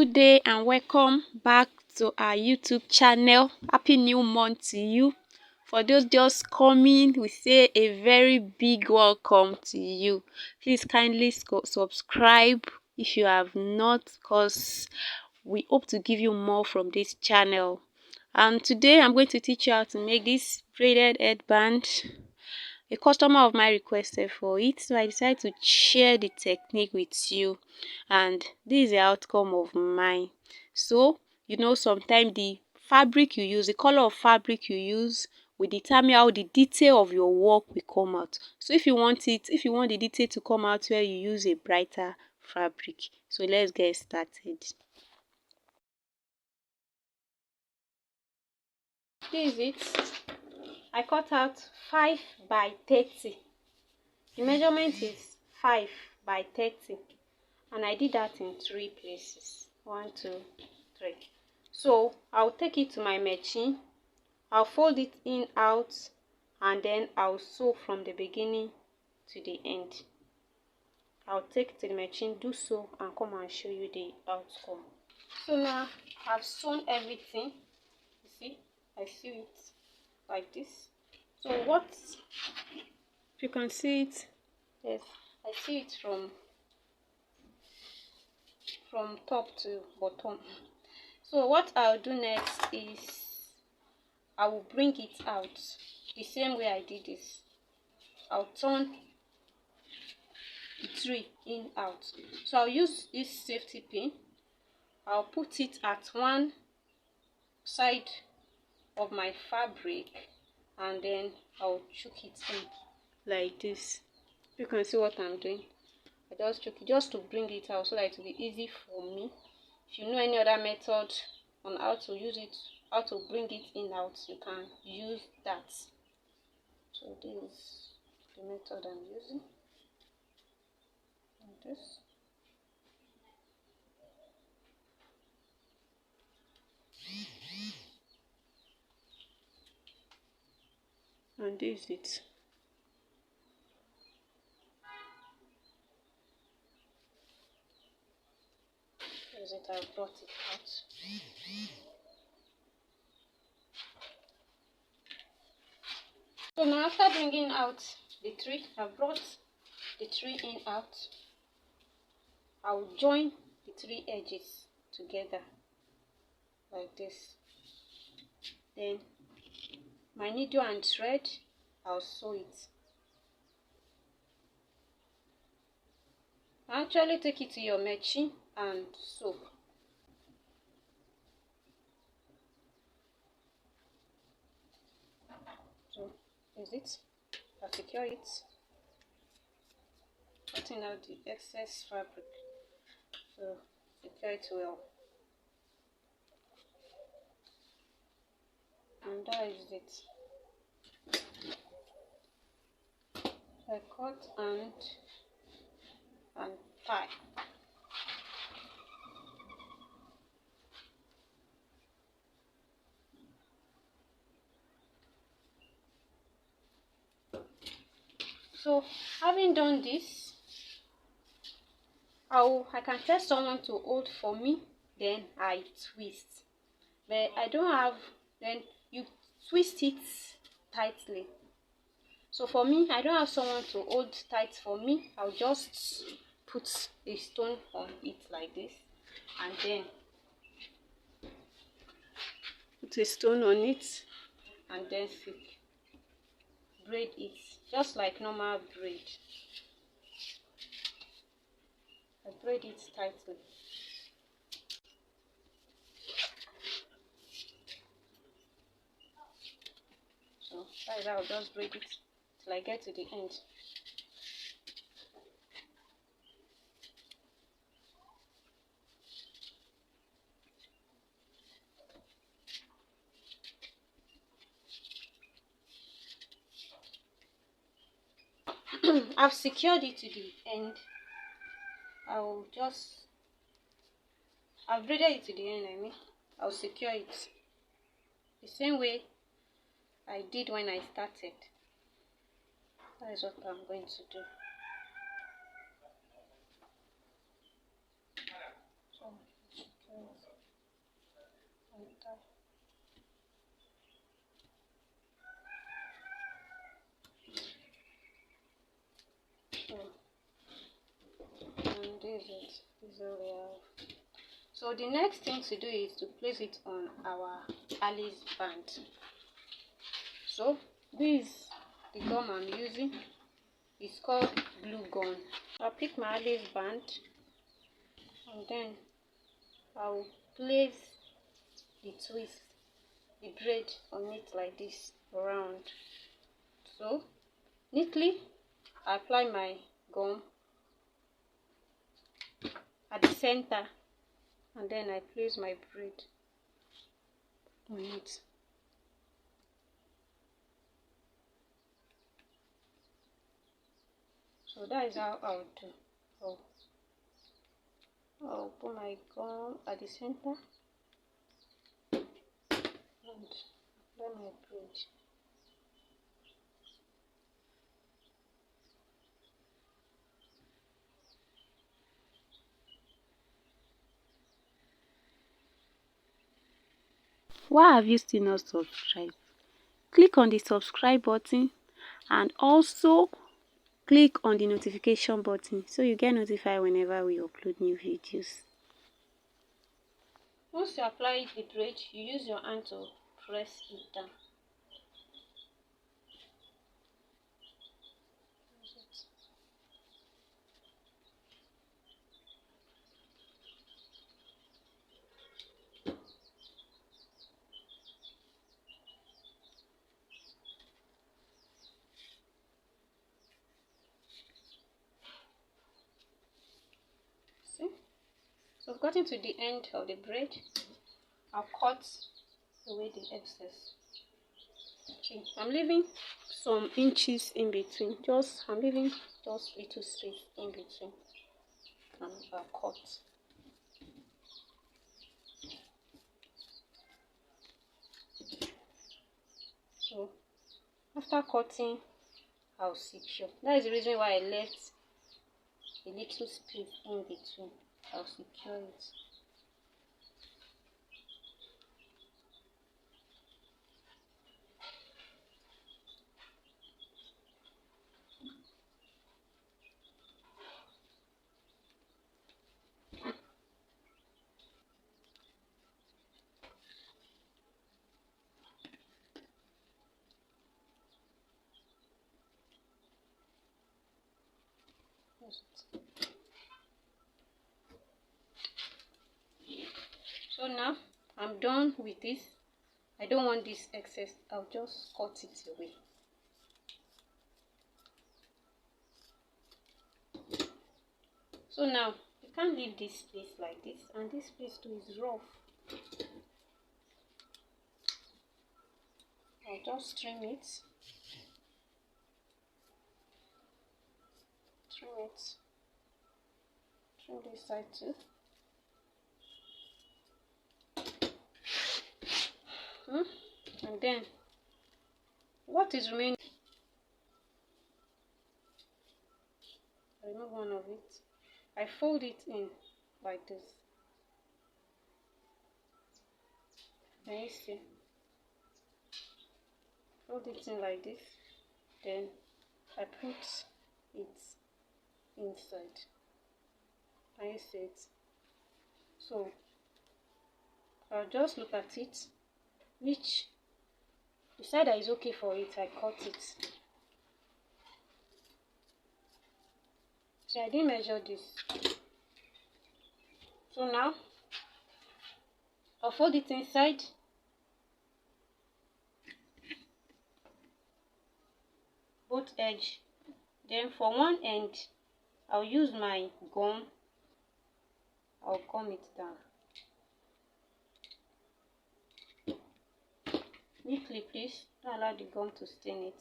good day and welcome back to our YouTube channel. Happy new month to you. For those just coming, we say a very big welcome to you. Please kindly subscribe if you have not, because we hope to give you more from this channel. And today I'm going to teach you how to make this braided headband. A customer of mine requested for it, so I decided to share the technique with you, and this is the outcome of mine. So sometimes the fabric you use, the color of fabric you use will determine how the detail of your work will come out. So if you want the detail to come out where you use a brighter fabric. So let's get started. This is it. I cut out 5 by 30. The measurement is 5 by 30, and I did that in 3 places. 1, 2, 3. So I'll take it to my machine, I'll fold it in out, and then I'll sew from the beginning to the end. I'll take it to the machine, do so, and come and show you the outcome. So now I've sewn everything. You see, I sew it like this. So if you can see it, yes, I see it from top to bottom. So what I'll do next is I will bring it out the same way I did this. I'll turn the three in out. So I'll use this safety pin. I'll put it at one side of my fabric, and then I'll choke it in like this. You can see what I'm doing. I just choke it just to bring it out so that it will be easy for me. If you know any other method on how to use it, how to bring it in out, you can use that. So this is the method I'm using. Like this. And this is it. This is it. I've brought it out. So now after bringing out the three, I've brought the three in out. I'll join the three edges together like this. Then my needle and thread, I'll sew it. Actually take it to your machine and sew. So is it? I'll secure it, cutting out the excess fabric. So secure it well. And that is it. I cut and tie. So having done this, I can tell someone to hold for me, then I twist. But I don't have, then you twist it tightly. So for me, I don't have someone to hold tight for me. I'll just put a stone on it like this, and then put a stone on it, and then braid it just like normal braid. I braid it tightly. So that is how I'll just braid it till I get to the end. I've secured it to the end. I've braided it to the end, I'll secure it the same way I did when I started. That is what I'm going to do. So secure This is all we have. So the next thing to do is to place it on our Alice band. So this is the gum I'm using. It's called glue gum. I'll pick my Alice band and then I'll place the twist, the braid on it like this, around. So neatly I apply my gum at the center and then I place my braid on it. So that is how I'll do. I'll put my gum at the center and apply my braid. Why have you still not subscribed? Click on the subscribe button and also click on the notification button so you get notified whenever we upload new videos. Once you apply the braid, you use your hand to press it down. See? So I've gotten to the end of the braid. I'll cut away the excess. Okay, I'm leaving some inches in between. I'm leaving just little space in between. And I'll cut. So after cutting, I'll secure. That is the reason why I left a little space in between. I'll secure it. So now I'm done with this. I don't want this excess. I'll just cut it away. So now you can't leave this place like this, and this place too is rough. I'll just trim it. Trim this side too. And then what is remaining, I remove one of it. I fold it in like this. Can you see? Fold it in like this. Then I put it inside. Can you see it? So I'll just look at it. Which the side that is okay for it, I cut it. See, I didn't measure this. So now I'll fold it inside. Both edge. Then for one end, I'll use my gum. I'll gum it down. Neatly, please. Don't allow the gum to stain it.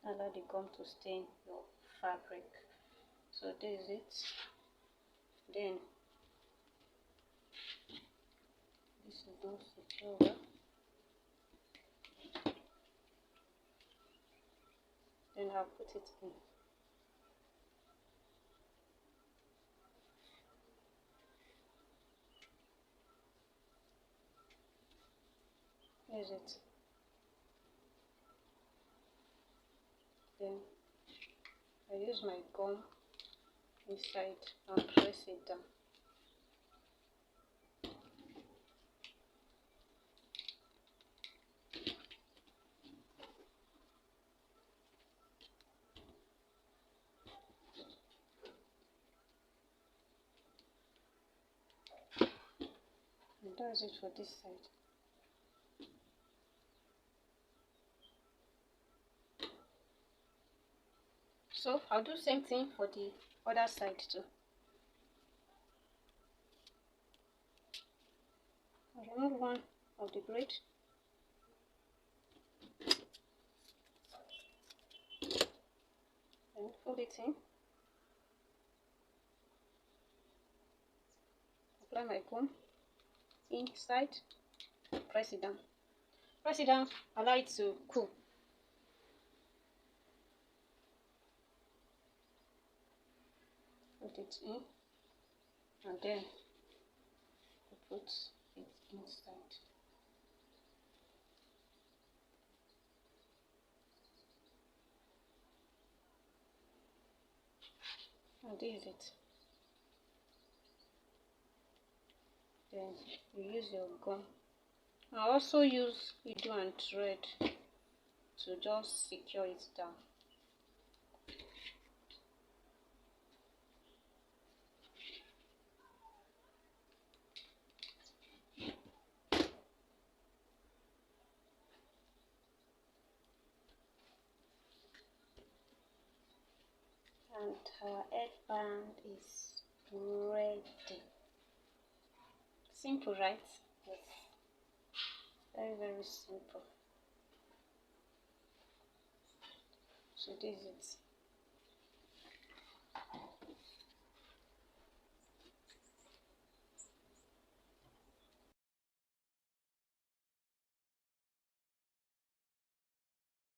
Don't allow the gum to stain your fabric. So this is it. Then this is not secure. Then I'll put it in. Here's it. Then I use my gum inside and press it down. That's it for this side. So I'll do same thing for the other side too. I'll remove one of the braid. And fold it in. Apply my comb inside. Press it down. Press it down. Allow it to cool. Put it in, and then put it inside. And this is it. Then you use your gum. I also use needle and thread to just secure it down. And our headband is ready. Simple, right? Yes. Very, very simple. So this is it.